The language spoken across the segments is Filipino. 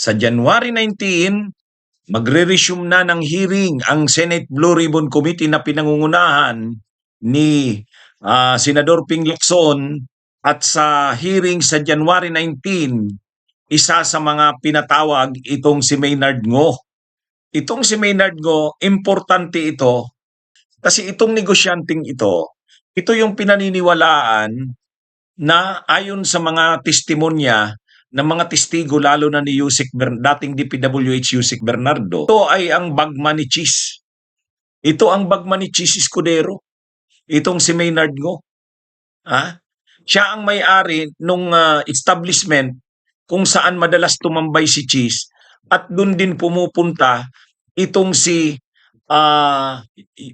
Sa January 19, magre-resume na ng hearing ang Senate Blue Ribbon Committee na pinangungunahan ni Senador Ping Lacson, at sa hearing sa January 19, isa sa mga pinatawag itong si Maynard Ngo. Itong si Maynard Ngo, importante ito kasi itong negosyanteng ito yung pinaniniwalaan na ayon sa mga testimonya ng mga testigo, lalo na ni dating DPWH Yusek Bernardo, ito ay ang bagman ni Chis. Ito ang bagman ni Chis Escudero. Itong si Maynard Ngo. Siya ang may-ari nung establishment kung saan madalas tumambay si Chis, at doon din pumupunta itong si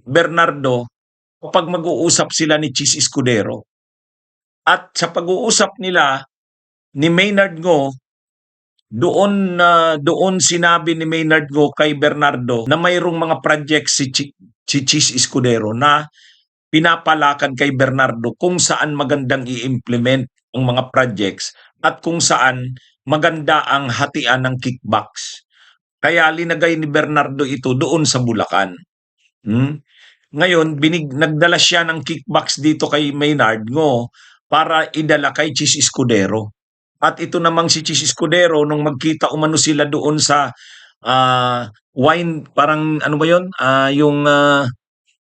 Bernardo kapag mag-uusap sila ni Chis Escudero. At sa pag-uusap nila ni Maynard Ngo, doon sinabi ni Maynard Ngo kay Bernardo na mayroong mga projects si Chis Escudero na pinapalakan kay Bernardo kung saan magandang i-implement ang mga projects at kung saan maganda ang hatian ng kickbacks. Kaya linagay ni Bernardo ito doon sa Bulacan. Ngayon, nagdala siya ng kickbacks dito kay Maynard Ngo para idala kay Chis Escudero. At ito namang si Chis Escudero, nung magkita umano sila doon sa wine, parang ano ba yun?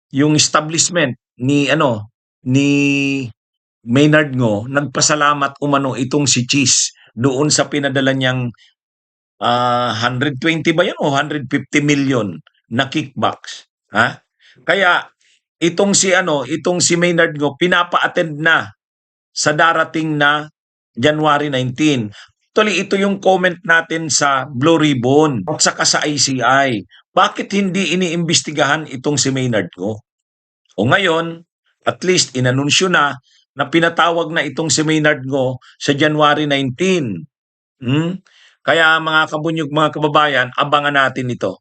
Yung establishment ni Maynard Ngo, nagpasalamat umano itong si Chis doon sa pinadala niyang 120 ba yan o 150 million na kickbacks. Kaya itong si Maynard Ngo pinapa-attend na sa darating na January 19. Actually, ito yung comment natin sa Blue Ribbon at saka sa ICI. Bakit hindi iniimbestigahan itong si Maynard Ngo? O ngayon, at least inanunsyo na pinatawag na itong si Maynard Ngo sa January 19. Kaya mga kabunyog, mga kababayan, abangan natin ito.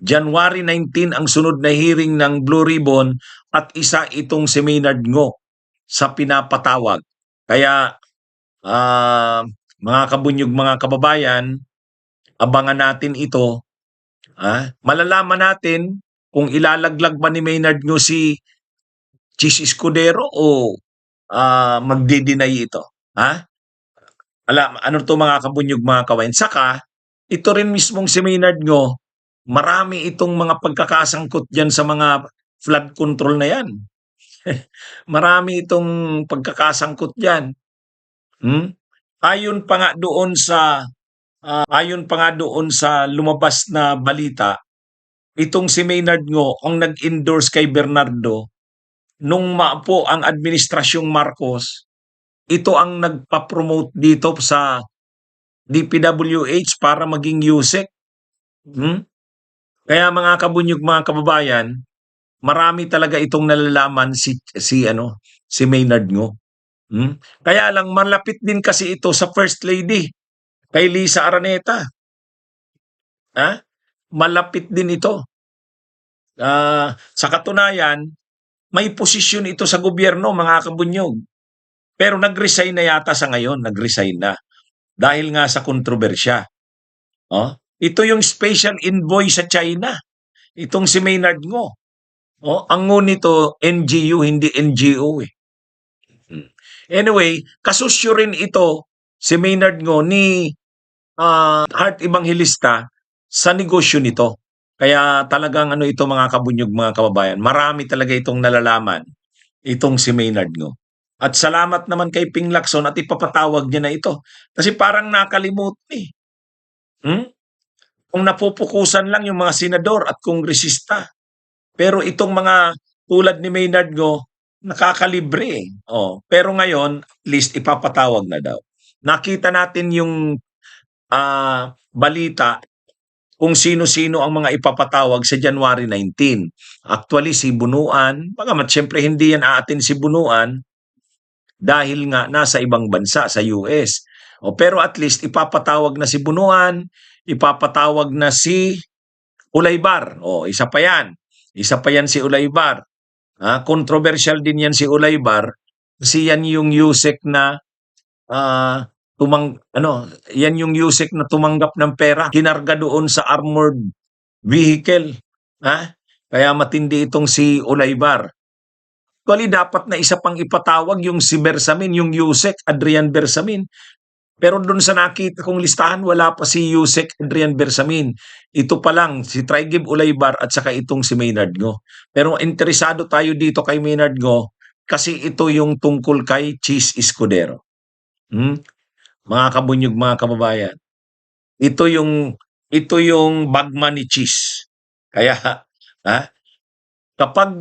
January 19 ang sunod na hearing ng Blue Ribbon at isa itong si Maynard Ngo sa pinapatawag. Kaya mga kabunyog, mga kababayan, abangan natin ito. Malalaman natin kung ilalaglag ba ni Maynard Ngo si Chis Escudero o magdi-deny ito. Ano to mga kabunyog, mga kababayan? Saka, ito rin mismong si Maynard Ngo, marami itong mga pagkakasangkot dyan sa mga flood control na yan. Marami itong pagkakasangkot dyan. Ayon pa nga doon sa lumabas na balita, itong si Maynard Ngo ang nag-endorse kay Bernardo nung maapo ang administrasyong Marcos. Ito ang nagpa-promote dito sa DPWH para maging Yusek. Kaya mga kabunyog, mga kababayan, marami talaga itong nalalaman si Maynard Ngo. Kaya lang malapit din kasi ito sa First Lady, kay Lisa Araneta. Malapit din ito. Sa katunayan, may posisyon ito sa gobyerno, mga kabunyog. Pero nag-resign na yata sa ngayon, nag-resign na. Dahil nga sa kontrobersya. Ito yung special envoy sa China. Itong si Maynard Ngo. Ang Ngo nito, NGU, hindi NGO eh. Anyway, kasusyo rin ito si Maynard Ngo ni Heart Evangelista sa negosyo nito. Kaya talagang ito mga kabunyog, mga kababayan, marami talaga itong nalalaman itong si Maynard Ngo. At salamat naman kay Ping Lacson at ipapatawag niya na ito. Kasi parang nakalimutan eh. Kung napupukusan lang yung mga senador at kongresista. Pero itong mga tulad ni Maynard Ngo, nakakalibre eh. Pero ngayon, at least ipapatawag na daw. Nakita natin yung balita kung sino-sino ang mga ipapatawag sa January 19. Actually, si Bunuan, bagamat siyempre hindi yan aatin si Bunuan dahil nga nasa ibang bansa sa US. Pero at least ipapatawag na si Bunuan, ipapatawag na si Ulaybar. Isa pa yan. Isa pa yan si Ulaybar. Controversial din yan si Ulaybar kasi yan yung Yusek na yan yung Yusek na tumanggap ng pera, kinarga doon sa armored vehicle. Ha? Kaya matindi itong si Olaybar. Actually, dapat na isa pang ipatawag yung si Bersamin, yung Yusek Adrian Bersamin. Pero doon sa nakita kong listahan, wala pa si Yusek Adrian Bersamin. Ito pa lang, si Trigib Olaybar at saka itong si Maynard Ngo. Pero interesado tayo dito kay Maynard Ngo kasi ito yung tungkol kay Cheese Escudero. Mga kabunyog, mga kababayan. Ito yung bagman ni Cheese. Kaya ha, kapag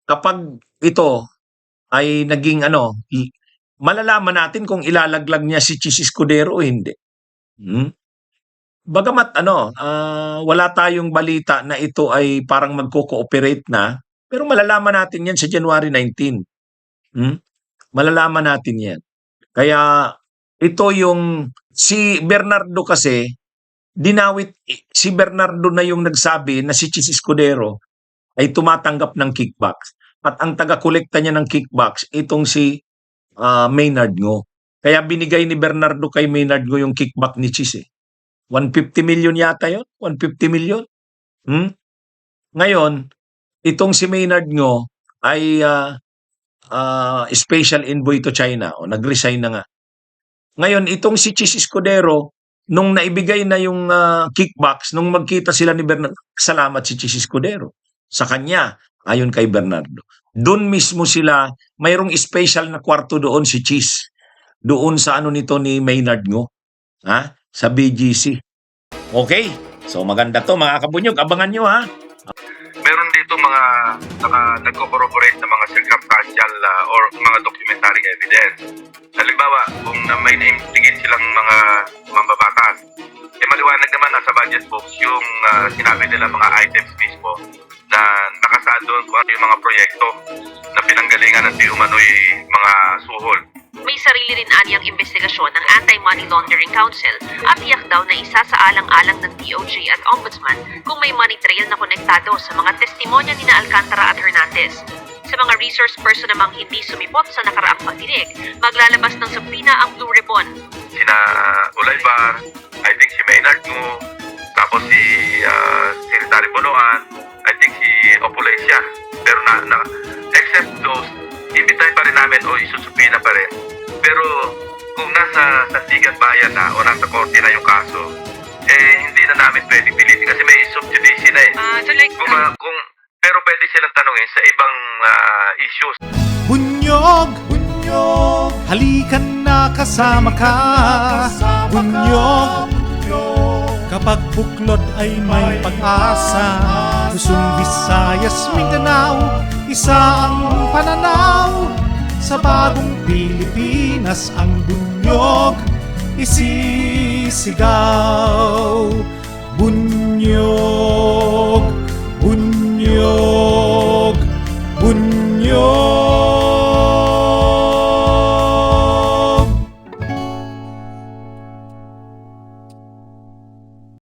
kapag ito ay naging malalaman natin kung ilalaglag niya si Cheese Escudero o hindi. Bagamat wala tayong balita na ito ay parang magko-cooperate na, pero malalaman natin yan sa January 19. Malalaman natin yan. Kaya ito yung si Bernardo kasi, si Bernardo na yung nagsabi na si Cheese Escudero ay tumatanggap ng kickbacks. At ang taga-kolekta niya ng kickbacks, itong si Maynard Ngo. Kaya binigay ni Bernardo kay Maynard Ngo yung kickback ni Cheese. 150 million yata yun? 150 million? Ngayon, itong si Maynard Ngo ay special envoy to China. Nag-resign na nga. Ngayon, itong si Cheese Escudero, nung naibigay na yung kickbacks, nung magkita sila ni Bernardo, salamat si Cheese Escudero sa kanya, ayon kay Bernardo. Doon mismo sila, mayroong special na kwarto doon si Cheese. Doon sa nito ni Maynard Ngo. Sa BGC. Okay. So maganda to mga kabunyog. Abangan nyo ha. Meron dito mga nagko-corroborate na mga circumstantial or mga documentary evidence. Halimbawa, kung may na-investigate silang mga mambabatas, maliwanag naman nasa budget books yung sinabi nila mga items mismo na nakasaad doon kung ano yung mga proyekto na pinanggalingan ng di umano'y mga suhol. May sarili rin anyang investigasyon ng Anti-Money Laundering Council at tiyak daw na isa sa alang-alang ng DOJ at Ombudsman kung may money trail na konektado sa mga testimonya ni Alcantara at Hernandez. Sa mga resource person namang hindi sumipot sa nakaraang pagdinig, maglalabas ng subpoena ang Blue Ribbon. Sina Olaybar, I think si Maynard Ngo, tapos si Secretary Bonoan, I think si Opulencia. Pero except those, imbitahin pa rin namin o isusupina pa rin. Pero kung nasa Sandigan Bayan na o nasa korte na yung kaso, hindi na namin pwedeng pilitin kasi may sub judice na eh. Pero pwede silang tanungin sa ibang issues. Bunyog, bunyog, halikan na kasama ka. Bunyog, kapag buklod ay may pag-asa. Luzon, Visayas, Mindanao, isa ang pananaw. Sa bagong Pilipinas ang bunyog isisigaw. Bunyog.